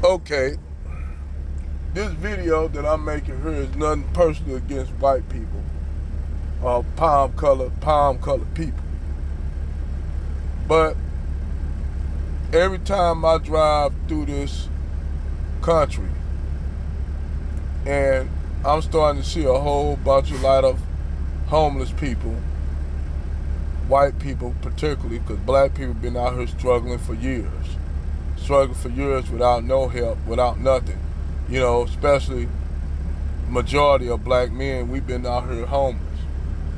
Okay, this video that I'm making here is nothing personal against white people or palm colored people. But every time I drive through this country and I'm starting to see a whole bunch of lot of homeless people, white people particularly, because black people been out here struggling for years without no help, without nothing. Especially majority of black men, we've been out here homeless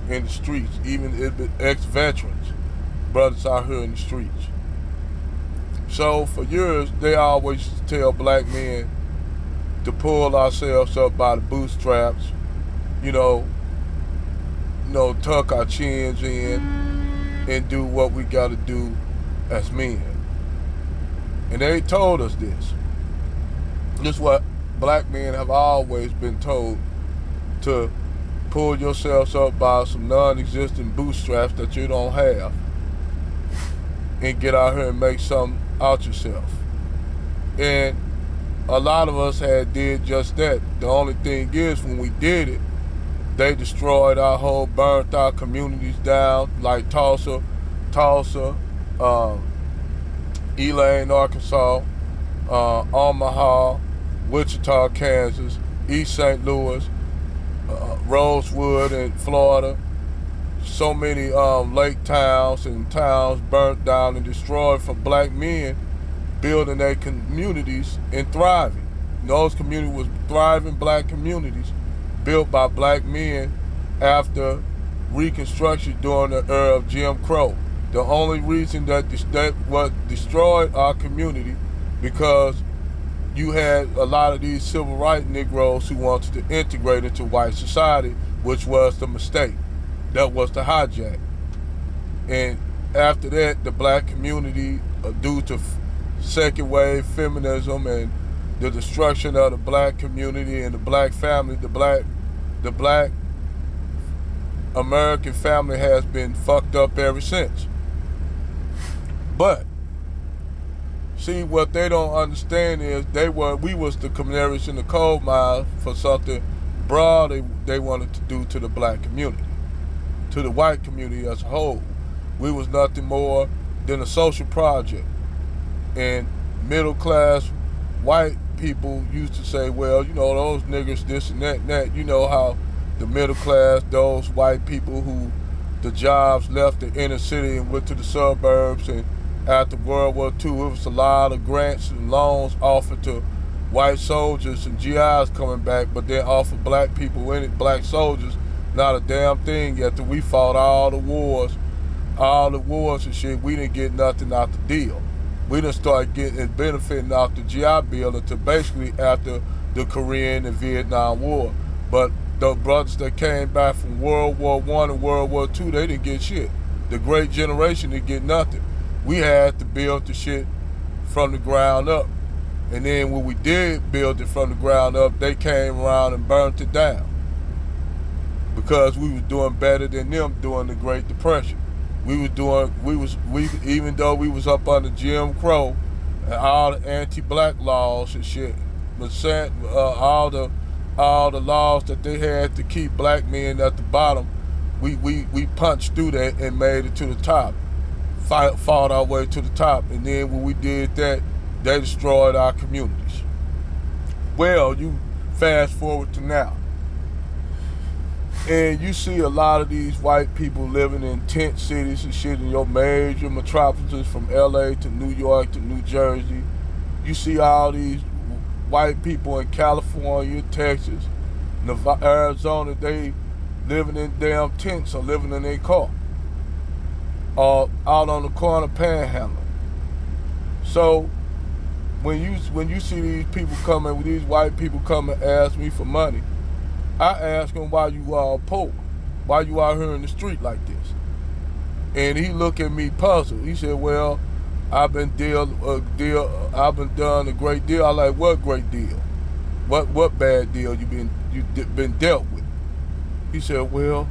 in the streets, even ex-veterans, brothers out here in the streets. So for years, they always tell black men to pull ourselves up by the bootstraps, you know, tuck our chins in and do what we got to do as men. And they told us this. This is what black men have always been told, to pull yourselves up by some non-existent bootstraps that you don't have and get out here and make something out yourself. And a lot of us did just that. The only thing is, when we did it, they destroyed burnt our communities down, like Tulsa, Elaine, Arkansas, Omaha, Wichita, Kansas, East St. Louis, Rosewood in Florida. So many lake towns and towns burnt down and destroyed from black men building their communities and thriving. Those communities was thriving black communities built by black men after Reconstruction during the era of Jim Crow. The only reason that what destroyed our community, because you had a lot of these civil rights Negroes who wanted to integrate into white society, which was the mistake. That was the hijack. And after that, the black community, due to second wave feminism and the destruction of the black community and the black family, the black American family has been fucked up ever since. But see, what they don't understand is we was the canaries in the coal mine for something broad they wanted to do to the black community, to the white community as a whole. We was nothing more than a social project. And middle class white people used to say, well, those niggers, this and that and that. You know how the middle class, those white people who the jobs left the inner city and went to the suburbs, and after World War II, it was a lot of grants and loans offered to white soldiers and GIs coming back, but then offered black people in it, black soldiers, not a damn thing after we fought all the wars and shit. We didn't get nothing out the deal. We didn't start getting benefiting out the GI Bill until basically after the Korean and Vietnam War. But the brothers that came back from World War I and World War II, they didn't get shit. The great generation didn't get nothing. We had to build the shit from the ground up. And then when we did build it from the ground up, they came around and burnt it down, because we was doing better than them during the Great Depression. Even though we was up under Jim Crow and all the anti-black laws and shit, all the laws that they had to keep black men at the bottom, we punched through that and made it to the top. Fought our way to the top. And then when we did that, they destroyed our communities. Well, you fast forward to now, and you see a lot of these white people living in tent cities and shit in your major metropolises, from LA to New York to New Jersey. You see all these white people in California, Texas, Arizona, they living in damn tents or living in their car, or out on the corner panhandling. So when you see these people coming, these white people come and ask me for money, I ask them, why you all poor? Why you out here in the street like this? And he looked at me puzzled. He said, well, I've been done a great deal. I like, what great deal? What bad deal you been dealt with? He said, well,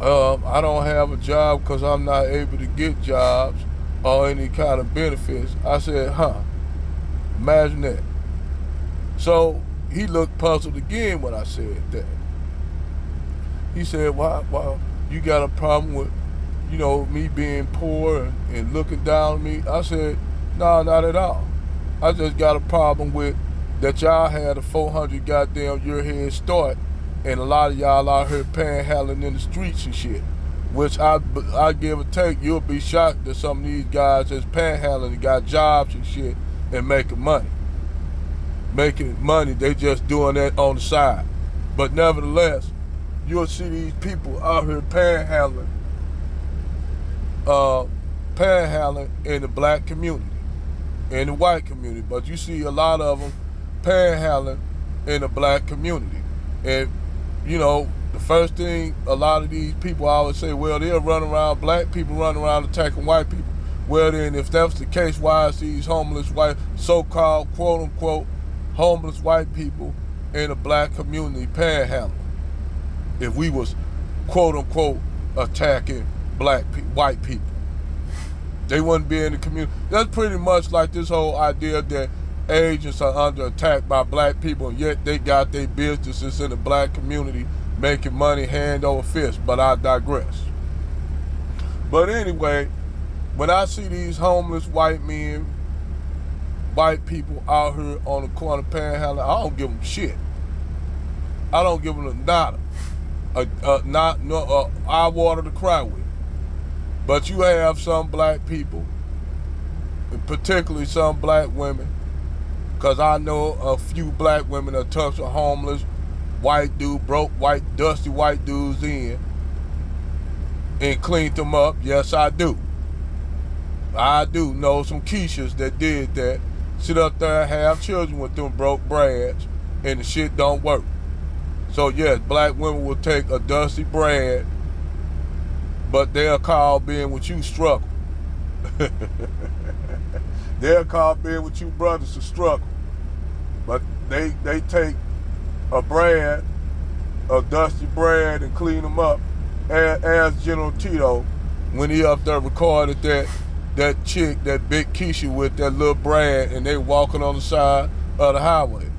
I don't have a job because I'm not able to get jobs or any kind of benefits. I said, huh? Imagine that. So he looked puzzled again when I said that. He said, why you got a problem with, me being poor and looking down on me? I said, no, not at all. I just got a problem with that y'all had a 400 goddamn year head start, and a lot of y'all out here panhandling in the streets and shit. Which I give or take, you'll be shocked that some of these guys that's panhandling and got jobs and shit and making money. Making money, they just doing that on the side. But nevertheless, you'll see these people out here panhandling in the black community, in the white community, but you see a lot of them panhandling in the black community. And the first thing a lot of these people always say, well, they'll run around, black people run around attacking white people. Well then, if that's the case, why is these homeless white, so-called quote-unquote homeless white people in the black community panhandling? If we was quote-unquote attacking white people, they wouldn't be in the community. That's pretty much like this whole idea that agents are under attack by black people, and yet they got their businesses in the black community making money hand over fist. But I digress. But anyway, when I see these homeless white men, white people out here on the corner panhandling, I don't give them shit. I don't give them a nada. I water to cry with. But you have some black people, particularly some black women, because I know a few black women that touch a homeless white dude, broke white, dusty white dudes in and cleaned them up. Yes, I do. I do know some Keishas that did that. Sit up there and have children with them broke Brads, and the shit don't work. So yes, black women will take a dusty Brad, but they'll call being with you struggle. They'll call being with you brothers a struggle. But they take a Brad, a dusty Brad, and clean them up. As General Tito, when he up there recorded that chick, that big Keisha with that little Brad, and they walking on the side of the highway.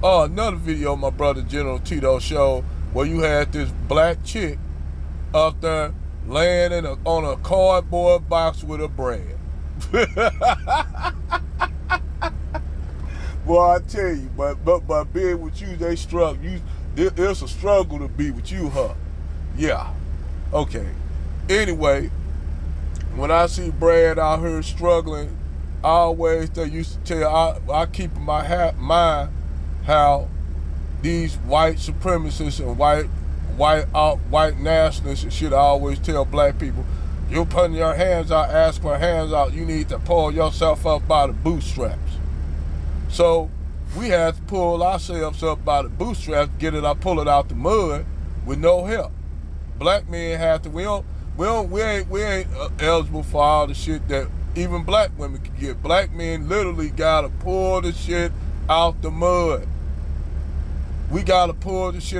Oh, another video my brother General Tito showed where you had this black chick up there laying on a cardboard box with a Brad. Boy, I tell you, but being with you, they struggle. It's a struggle to be with you, huh? Yeah. Okay. Anyway, when I see Brad out here struggling, they used to tell, I keep in my mind how these white supremacists and white nationalists and shit always tell black people, you're putting your hands out, ask for hands out, you need to pull yourself up by the bootstraps. So we had to pull ourselves up by the bootstraps, pull it out the mud with no help. Black men have to, we ain't eligible for all the shit that even black women can get. Black men literally gotta pull the shit out the mud. We gotta pull the shit